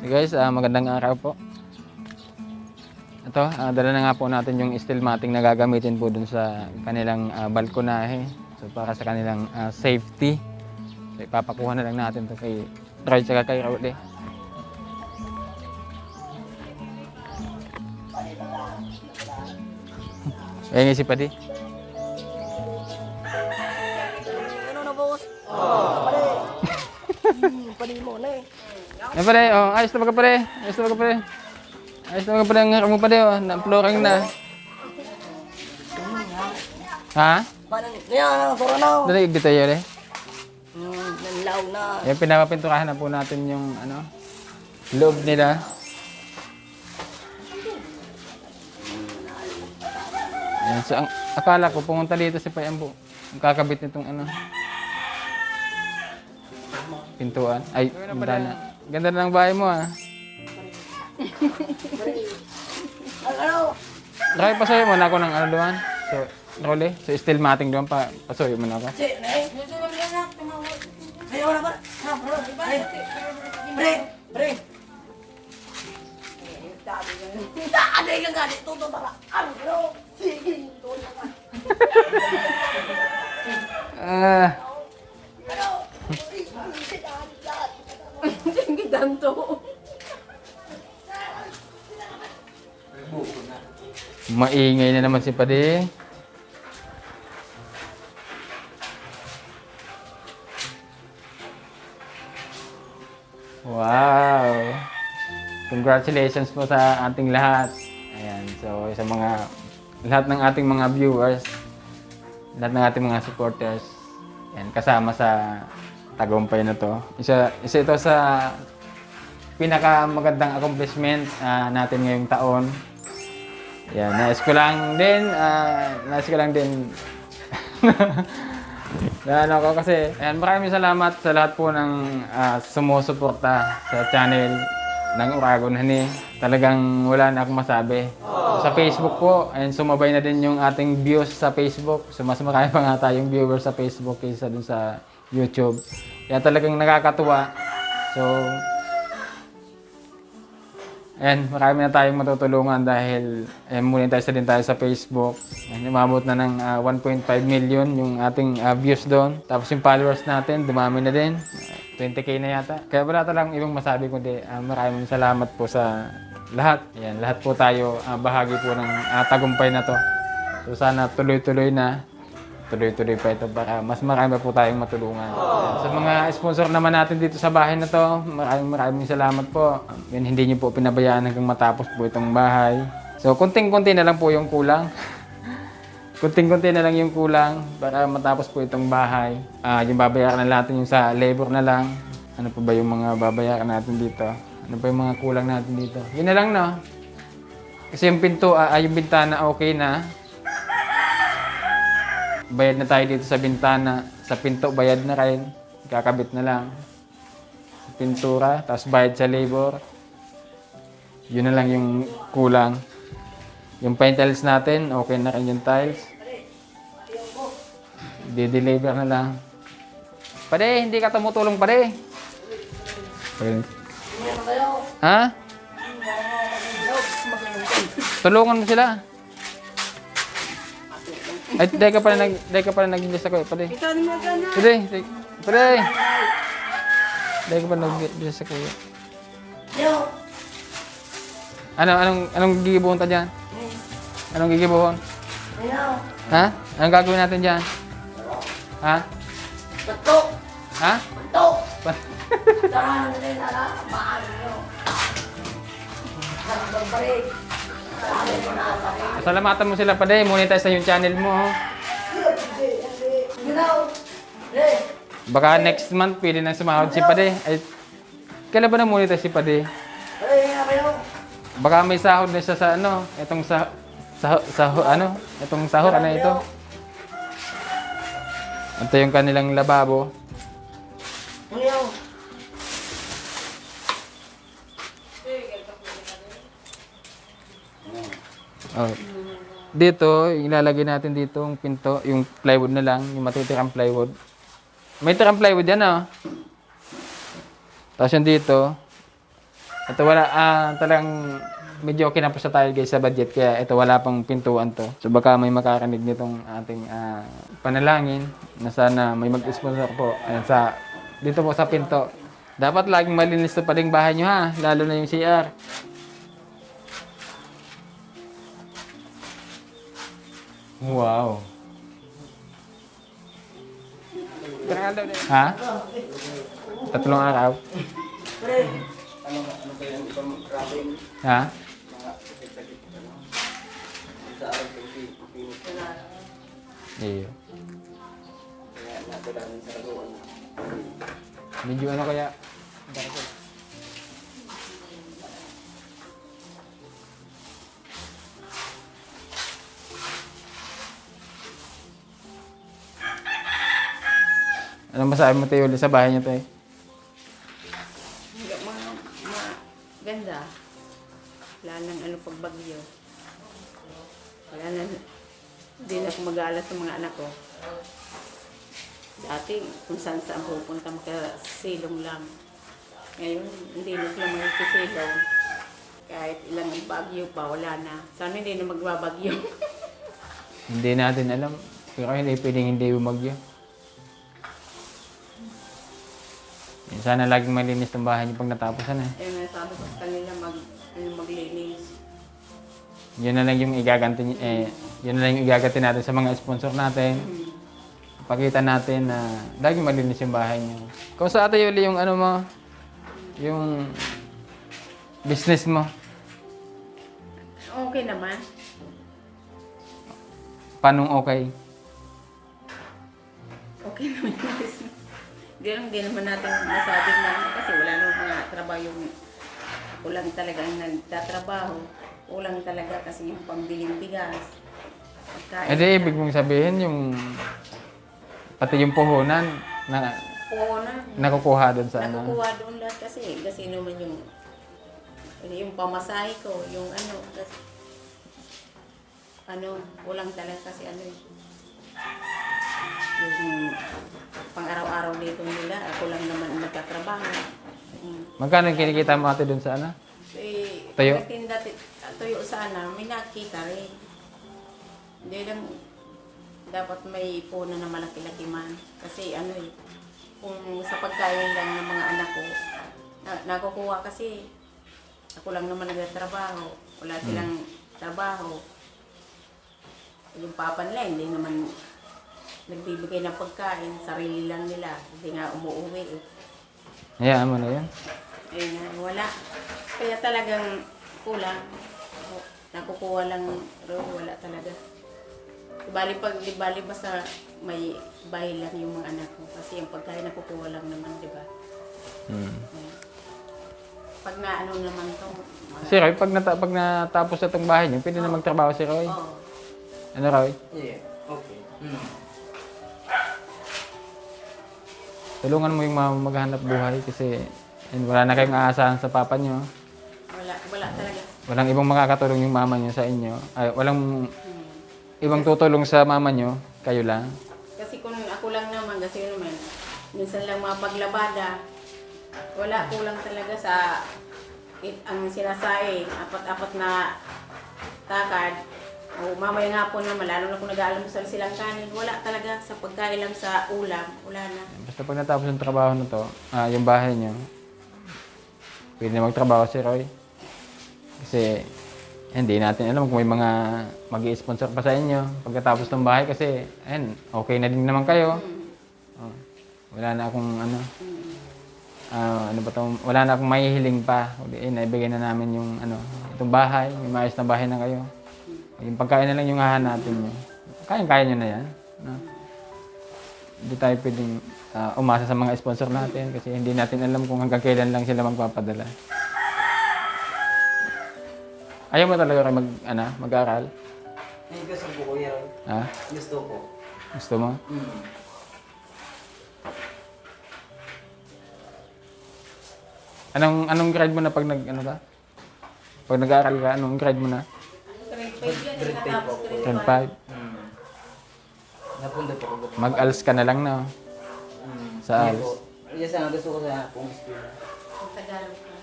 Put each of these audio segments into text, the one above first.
Hey guys, magandang araw po. Ito, dala na nga po natin yung steel matting na gagamitin po dun sa kanilang balkonahe. So para sa kanilang safety. So ipapakuha na lang natin to kay Troy at kay Rowdy. Ayan si Padi. Ano na boss? Pare. Pare mo na eh. Ayan pare, oh, ayos na pare. Ayos na pare. Ayos na pare ang harap mo pare, oh, na-flooring na. Ha? Paano niya? Sura na. Dali, dito yun eh. Nanlaw na. Ayan, pinapapinturahan na po natin yung ano, loob nila. Ayan, so ang akala ko pumunta dito si Payambo. Ang kakabit nitong ano, pintuan. Ay, bintana. Ganda na ng bahay mo ah. Ano? Try, pasuyo mo na ako ng ano doon. So, Rolly, so steel matting doon pa. Pasuyo mo na ako. Si, nay. Ayaw na pare. Pre. Pre. Pre. Ada yang nggak ditutup bala. Ano? Sige, tuloy na. Ano? Sige, danto. Maingay na naman si Padi. Wow! Congratulations po sa ating lahat. Ayan, so sa lahat ng ating mga viewers, lahat ng ating mga supporters, ayan, kasama sa tagumpay na to. Isa ito sa pinakamagandang accomplishment natin ngayong taon. Yan, nais ko lang din na ano ko kasi, ayan, maraming salamat sa lahat po ng sumusuporta sa channel ng Uragon Honey. Talagang wala na akong masabi. Sa Facebook po, ayan, sumabay na din yung ating views sa Facebook. So mas marami pa nga tayong viewers sa Facebook kaysa dun sa YouTube. Kaya talagang nakakatuwa. So, ayan, marami na tayong matutulungan dahil monetize din tayo sa Facebook. Ayan, umabot na ng 1.5 million yung ating views doon. Tapos yung followers natin, dumami na din. 20k na yata. Kaya wala talagang ibang masabi kundi maraming salamat po sa lahat. Ayan, lahat po tayo bahagi po ng tagumpay na to. So sana tuloy-tuloy na. Tuloy-tuloy pa ito para mas marami po tayong matulungan. Sa mga sponsor naman natin dito sa bahay na to, maraming salamat po. Hindi niyo po pinabayaan hanggang matapos po itong bahay. So, kunting-kunti na lang po yung kulang. Kunting-kunti na lang yung kulang para matapos po itong bahay. Yung babayaran na natin yung sa labor na lang. Ano pa ba yung mga babayaran natin dito? Ano pa yung mga kulang natin dito? Yun na lang, no? Kasi yung pinto, yung bintana okay na. Bayad na tayo dito sa bintana. Sa pinto, bayad na rin. Kakabit na lang. Pintura, tapos bayad sa labor. Yun na lang yung kulang. Yung paint tiles natin, okay na rin yung tiles. Di-deliver na lang. Pare, hindi ka tumutulong pare. Ha? Tulungan mo sila. Ay, dahil ka pala nag-ingles ako eh, pare. Pare. Dahil ka pala nag-ingles ako eh. Anong gigibuhon ta dyan? Anong gigibuhon? Ha? Anong gagawin natin dyan? Ha? Bato. Ha? Bato. Tara na rin, ala. Maano nyo. Pare. Salamatan mo sila pa din. Monetize na yung channel mo. Oh. Baka next month pwede nang sumahod si Pade. Ay, kailan ba na monetize si Pade? Baka may sahod na siya sa ano, itong itong sahod ano ito. Ito yung kanilang lababo. Oh. Dito, ilalagay natin dito yung pinto, yung plywood na lang, yung matitirang plywood. May tirang plywood yan ah. Tapos yung dito, Ito wala, talagang medyo kinapos na tayo guys sa budget kaya ito wala pang pintuan to. So baka may makakarinig nitong ating panalangin na sana may mag-sponsor po. Ayan, dito po sa pinto. Dapat laging malinis to pa rin bahay nyo ha, lalo na yung CR. Wow. Ha? 3 araw? Ha? Iyo. Medyo ano kaya? Anong masabi mo tayo ulit sa bahay niyo tayo? Ganda. Wala nang ano pagbagyo. Wala nang, hindi na ako mag-aalas sa mga anak ko. Dati, kung saan saan pupunta, makasilong lang. Ngayon, hindi na sila magkisilong. Kahit ilang bagyo pa, wala na. Sana hindi na magbabagyo. Hindi natin alam. Pero hindi pwedeng hindi bumagyo. Sana laging malinis ng bahay niyo pag natapusan eh. Ayun nga sabi ko sa kanila, maglinis. Yun na lang yung igaganti yun na lang yung igaganti natin sa mga sponsor natin. Pakita natin na laging malinis yung bahay niyo. Kung sa ate Yuli yung ano mo, yung business mo, Okay naman. paano okay? Okay naman yung business. Hindi naman natin masabing na kasi wala namang mga trabaho yung ako lang talaga ang nagtatrabaho. Ulang talaga kasi yung pambiling bigas. Eh di, ibig mong sabihin yung pati yung puhunan na Oo na. nakukuha doon sa ano. Nakukuha doon lahat kasi naman yung pamasahe ko, yung ano, kasi, ulang talaga kasi yung pang-araw-araw dito nila, ako lang naman ang nagtatrabaho. Magkano yung kinikita mo ate doon sa ano? Tuyo? Pagtinda tuyo sana, may nakita rin. Hindi lang, dapat may puno na malaki-laki man. Kasi kung sa pagkain lang ng mga anak ko, nakukuha kasi ako lang naman nagtatrabaho. Wala silang trabaho. Yung papa nila, hindi naman nagbibigay ng pagkain, sarili lang nila. Hindi nga umuwi eh. Hayaan mo na yan. Ayun nga, wala. Kaya talagang kulang. Nakukuha lang, pero wala talaga. Di bali basta may bahay lang yung mga anak ko. Kasi yung pagkain nakukuha lang naman, di ba? Pag na naman to. Si Roy, pag natapos na itong bahay niyo, pwede na magtrabaho si Roy. Oo. Ano Roy? Yeah, okay. Tulungan mo yung mama maghanap buhay kasi wala na kayong aasahan sa papa niyo. Wala talaga. Walang ibang makakatulong yung mama niyo sa inyo. Ay, walang ibang tutulong sa mama niyo, kayo lang. Kasi kung ako lang naman, minsan lang mapaglabada. Wala, kulang talaga sa ang sinasaing, apat-apat na takad. O mamaya nga po naman, lalo na kung nag-aalmusal silang kanin, wala talaga sa pagkain lang sa ulam, wala na. Basta pag natapos yung trabaho na to, yung bahay niyo, pwede na magtrabaho si Roy. Kasi hindi natin alam kung may mga mag-i-sponsor pa sa inyo pagkatapos ng bahay kasi okay na din naman kayo. Wala na akong wala na akong mahihiling pa. Naibigay na namin yung itong bahay, may maayos na bahay na kayo. Yung pagkain na lang yung hahanapin nyo. Kaya nyo na yan. No? Hindi tayo pwedeng umasa sa mga sponsor natin kasi hindi natin alam kung hanggang kailan lang sila magpapadala. Ayaw mo talaga kayo mag-aral? Ay, gusto ko kuya. Ha? Gusto ko. Gusto mo? Anong grade mo na pag Pag nag-aaral ka, anong grade mo na? Grade 5 yan, natapos Grade grade 5. 5. Napunta po ako. Mag-ALS ka na lang na. Sa ALS. Yes, gusto ko sa pong school. Ang Tagalog ka.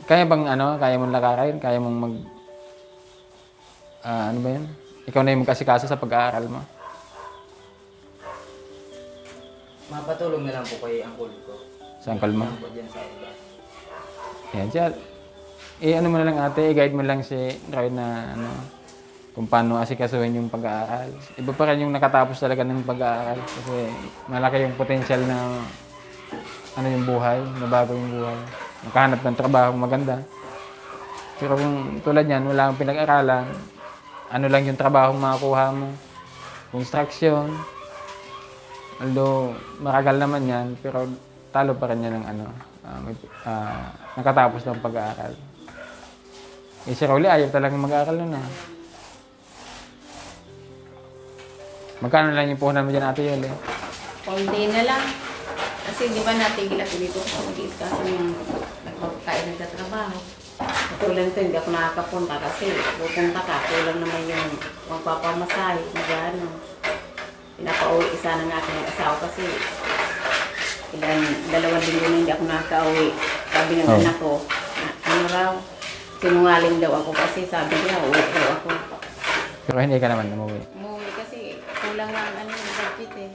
Kaya bang kaya mong lakarin? Kaya mong ano ba yun? Ikaw na yung magkasikaso sa pag-aaral mo. Mapatulong na lang po kay angkol ko. Sa angkol mo. Yan po dyan sa iba. Yan siya. Ano mo na lang ate, i-guide mo lang si Roy na kung paano asikasuhin yung pag-aaral. Iba pa rin yung nakatapos talaga ng pag-aaral kasi malaki yung potential na yung buhay, na bago yung buhay. Makahanap ng trabaho maganda. Pero kung tulad yan, wala kang pinag-aralan, ano lang yung trabaho makukuha mo. Construction. Although maragal naman yan, pero talo pa rin yan ng nakatapos ng pag-aaral. Si Rolly ayaw talagang mag-aaral nun Magkano lang yung puhunan mo dyan, Ate Yoli? Konti na lang. Kasi di ba natigil ako dito sa mag-iis kasi yung nagpapakain nagtatrabaho. Tulad nito, hindi ako nakakapunta kasi pupunta ka, kulang naman yung magpapamasahe, mag-ano. Pinapauwi isa ng aking asawa kasi 2 linggo na hindi ako nakaka-uwi. Sabi ng anak ko, ano raw, sinungaling daw ako kasi sabi niya, uwi daw ako. Pero hindi ka naman umuwi. Umuwi kasi kulang lang yung budget eh.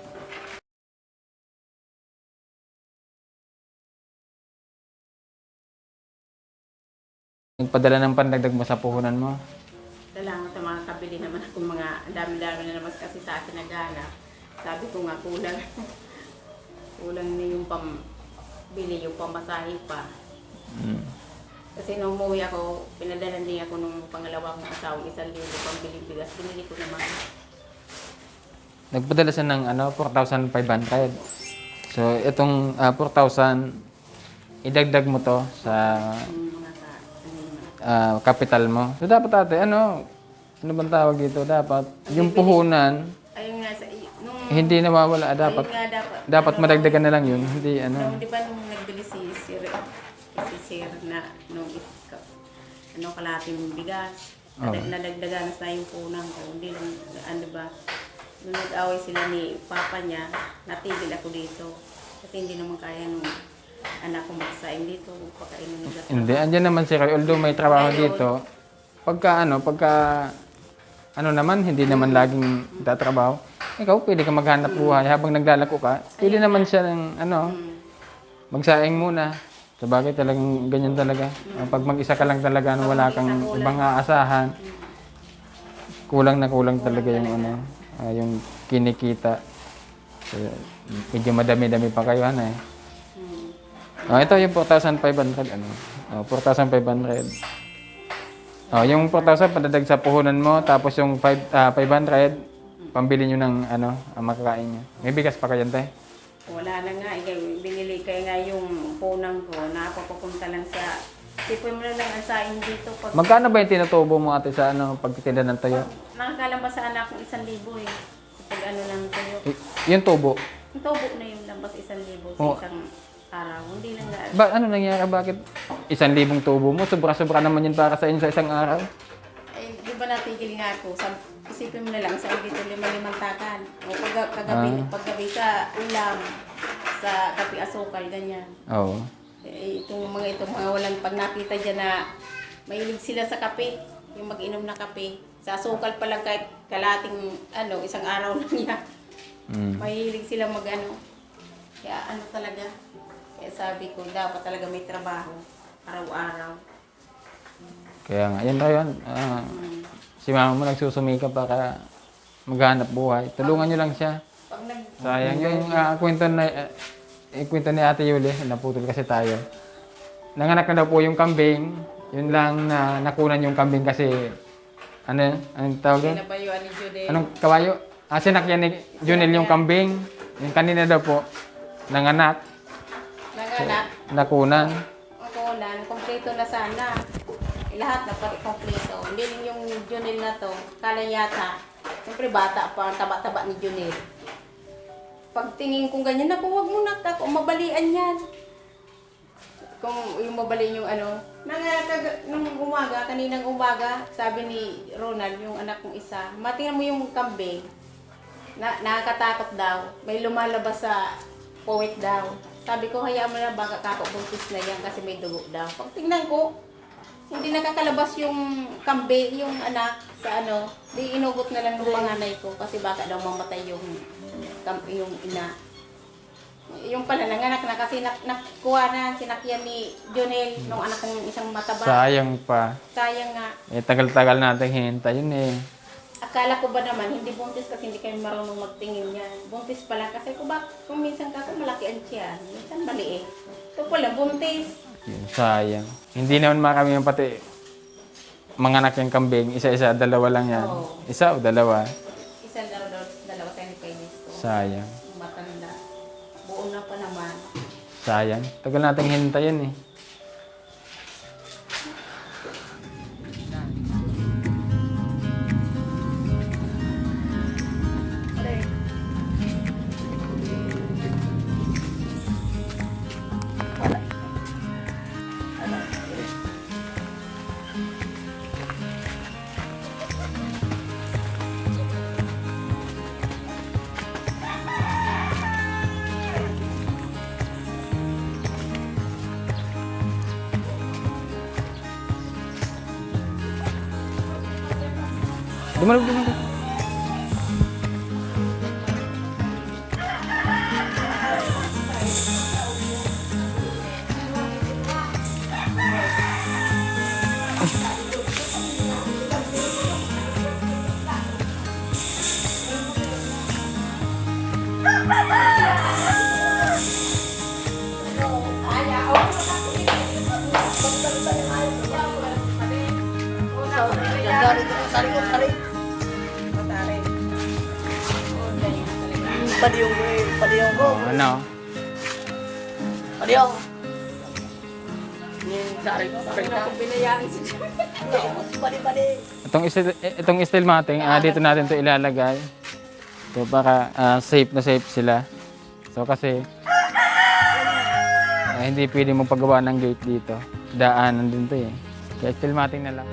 Nagpadala ng pandagdag mo sa puhunan mo. Salamat sa mga kabili naman ako mga dami-dami na naman kasi sa akin nagana. Sabi ko nga kulang. Kulang na yung pambili, yung pamasahe pa. Kasi nung umuwi ako, pinadala din ako nung pangalawa kong asawang 1,000 pambili bigas. Binili ko naman. Nagpadala siya ng 4,500. So itong 4,000, idagdag mo to sa Yung mga ano, capital mo. So dapat ate, ano bang tawag dito? Dapat yung puhunan, ayun nga, nung, hindi nawawala. ayun Dapat nga dapat madagdagan na lang yun. Hindi Di ba nung nagbili si Sir na nung kalating bigas, nadagdagan na yung punang ko. Hindi lang, ano ba, nung nag-away sila ni Papa niya, natigil ako dito. Kasi hindi naman kaya nung anak ko magsaing dito, pakainin nila. Hindi, andyan naman si Roy. Although may trabaho Ayun. dito, pagka naman, hindi naman laging tatrabaho, ikaw pwede ka maghanap buhay habang naglalako ka. Pwede naman siya ng magsaing muna. Sabagay talagang ganyan talaga. Pag mag-isa ka lang talaga, wala kang ibang aasahan, kulang na kulang talaga yung yung kinikita. So, medyo madami-dami pa kayo, ito yung 4,500, 4,500. Yung 4,000 padadag sa puhunan mo, tapos yung 500, pambili nyo ng makakain nyo. May bigas pa kayo, tay? Wala na nga, binili kaya nga yung punang ko, napapapunta lang sa, sipoy mo na lang ang saing dito. Magkano ba yung tinutubo mo ate sa pagtitinda ng tuyo? Nakakalambas sa anak ko 1,000 eh. Pag lang tayo. Yung tubo? Yung tubo na yung lambas 1,000 sa isang araw. Hindi lang nga. Ano nangyari? Bakit 1,000 tubo mo? Sobra-sobra naman yun para sa inyo sa isang araw. Eh, di ba natigil nga ako? Isipin mo na lang, sa dito 5 takan. O paggabi sa ulam, sa kape asukal, ganyan. Oo. Itong mga walang pag nakita dyan na mahilig sila sa kape, yung mag-inom na kape. Sa asukal pa lang kahit kalating isang araw na niya. Mahilig sila Kaya talaga. Kaya sabi ko, dapat talaga may trabaho. Araw-araw. Kaya nga, yan tayo. Si mama mo nagsusumika para maghanap buhay. Tulungan nyo lang siya. Pag Sayang yung kwento ni Ate Yuli, naputol kasi tayo. Nanganak na daw po yung kambing. Yun lang na nakunan yung kambing kasi anong tawag yun? Pinabayuan ni Jude. Anong kawayo? Sinakyan ni Junel yung kambing. Yung kanina daw po, nanganak, Nanganak, nakunan. makunan, kompleto na sana. Lahat na kompleto. Hindi rin yung Junel na to, kala yata. Siyempre bata pa, ang taba-taba ni Junel. Pagtingin kong ganyan, naku, huwag mo na ako, mabalian yan. Kung yung mabalian yung nung umaga, kaninang umaga, sabi ni Ronald, yung anak kong isa, matingnan mo yung kambing, nakakatakot daw, may lumalabas sa poet daw. Sabi ko, hayaan mo na baka kakabuntis na yan kasi may dugo daw. Pag tingnan ko, hindi nakakalabas yung kambe, yung anak sa ano. Di inugot na lang ng panganay ko kasi baka daw mamatay yung ina. Yung pala nanganak na kasi nakuha na, sinakyan ni Jonel nung anak ng isang mataba. Sayang pa. Sayang nga. Eh, tagal-tagal natin hinintay yun eh. Akala ko ba naman, hindi buntis kasi hindi kami marunong magtingin yan. Buntis pala kasi kung minsan kasi malaki ang tiyan, minsan maliit. Ito pala, buntis. Yun, sayang. Hindi naman makami yung pati mga anak yung kambing. Isa-isa, dalawa lang yan. Oo. Isa o dalawa? Isa dalawa tayo ni Kainis ko. Sayang. Matanda. Buo na pa naman. Sayang. Tagal natin hintayin eh. Dumalog. Sari. Padiyong ko. Ano? Padiyong. Sari ko. Binayaan siya. Bali. Itong steel matting, dito natin to ilalagay. So para safe na safe sila. So kasi hindi pwede mong paggawa ng gate dito. Daanan din to eh. Kaya steel matting na lang.